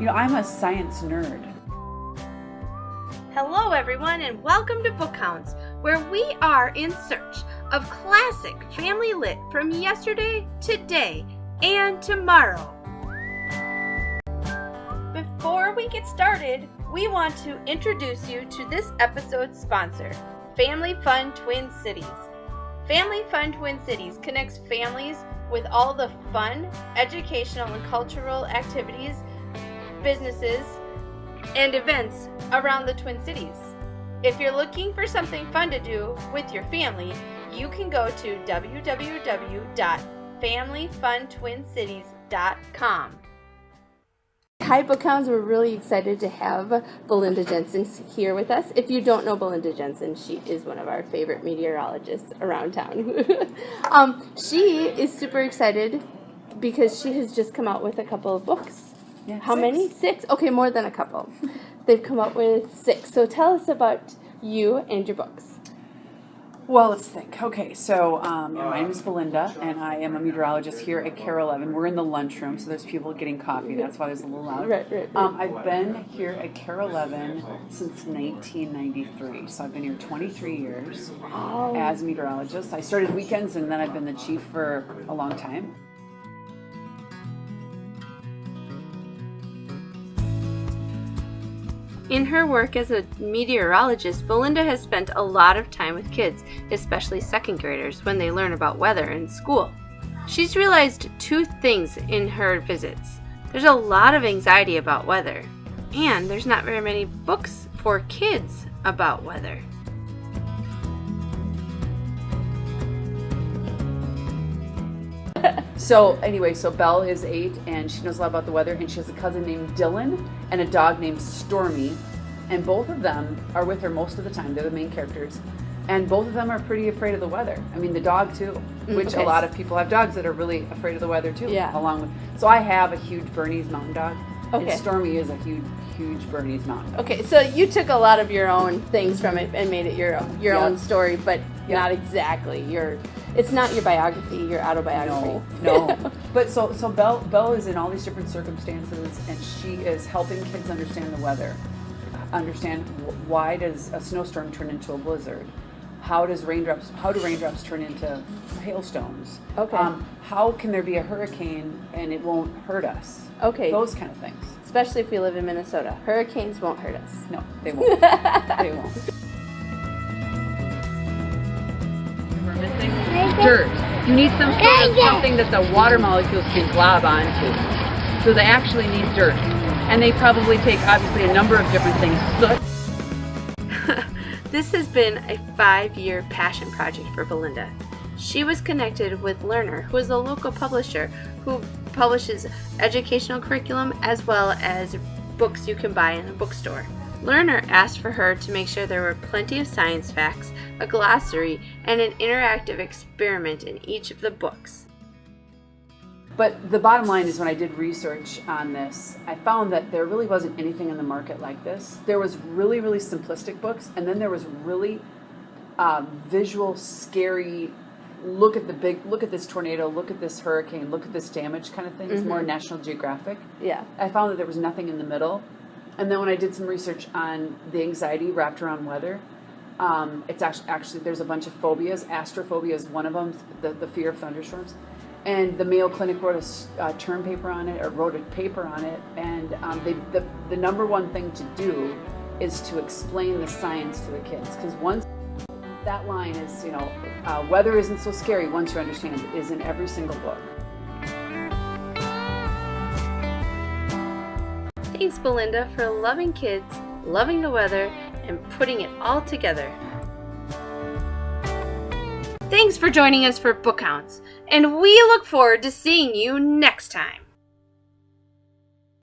I'm a science nerd. Hello everyone and welcome to BookHounds, where we are in search of classic family lit from yesterday, today, and tomorrow. Before we get started, we want to introduce you to this episode's sponsor, Family Fun Twin Cities. Family Fun Twin Cities connects families with all the fun, educational, and cultural activities, businesses, and events around the Twin Cities. If you're looking for something fun to do with your family, you can go to www.familyfuntwincities.com. Hi BookHounds, we're really excited to have Belinda Jensen here with us. If you don't know Belinda Jensen, she is one of our favorite meteorologists around town. She is super excited because she has just come out with a couple of books. Yeah, How many? 6? Okay, more than a couple. They've come up with 6. So tell us about you and your books. Well, let's think. Okay, so my name is Belinda, and I am a meteorologist here at KARE 11. We're in the lunchroom, so there's people getting coffee. That's why there's a little loud. Right. I've been here at KARE 11 since 1993, so I've been here 23 years as a meteorologist. I started weekends, and then I've been the chief for a long time. In her work as a meteorologist, Belinda has spent a lot of time with kids, especially second graders, when they learn about weather in school. She's realized 2 things in her visits. There's a lot of anxiety about weather, and there's not very many books for kids about weather. So Belle is 8, and she knows a lot about the weather, and she has a cousin named Dylan and a dog named Stormy, and both of them are with her most of the time. They're the main characters, and both of them are pretty afraid of the weather. I mean, the dog too, which a lot of people have dogs that are really afraid of the weather too. Yeah. So I have a huge Bernese Mountain Dog, Okay. and Stormy is a huge Bernese Mountain Dog. Okay, so you took a lot of your own things from it and made it your own story, but not exactly it's not your biography, your autobiography. No. But so Belle is in all these different circumstances, and she is helping kids understand the weather. Understand why does a snowstorm turn into a blizzard? How do raindrops turn into hailstones? Okay. How can there be a hurricane and it won't hurt us? Okay. Those kind of things. Especially if we live in Minnesota. Hurricanes won't hurt us. No, they won't. They won't. We're missing dirt. You need something that the water molecules can glob onto. So they actually need dirt. And they probably take, obviously, a number of different things. This has been a 5-year passion project for Belinda. She was connected with Learner, who is a local publisher who publishes educational curriculum as well as books you can buy in a bookstore. Learner asked for her to make sure there were plenty of science facts, a glossary, and an interactive experiment in each of the books. But the bottom line is, when I did research on this, I found that there really wasn't anything in the market like this. There was really, really simplistic books, and then there was really visual, scary, look at this tornado, look at this hurricane, look at this damage kind of things, more National Geographic. Yeah. I found that there was nothing in the middle. And then when I did some research on the anxiety wrapped around weather, it's actually there's a bunch of phobias. Astrophobia is one of them, the fear of thunderstorms. And the Mayo Clinic wrote a term paper on it, or wrote a paper on it. And the number one thing to do is to explain the science to the kids. Because once that line is, weather isn't so scary once you understand it, is in every single book. Thanks, Belinda, for loving kids, loving the weather, and putting it all together. Thanks for joining us for BookHounds, and we look forward to seeing you next time.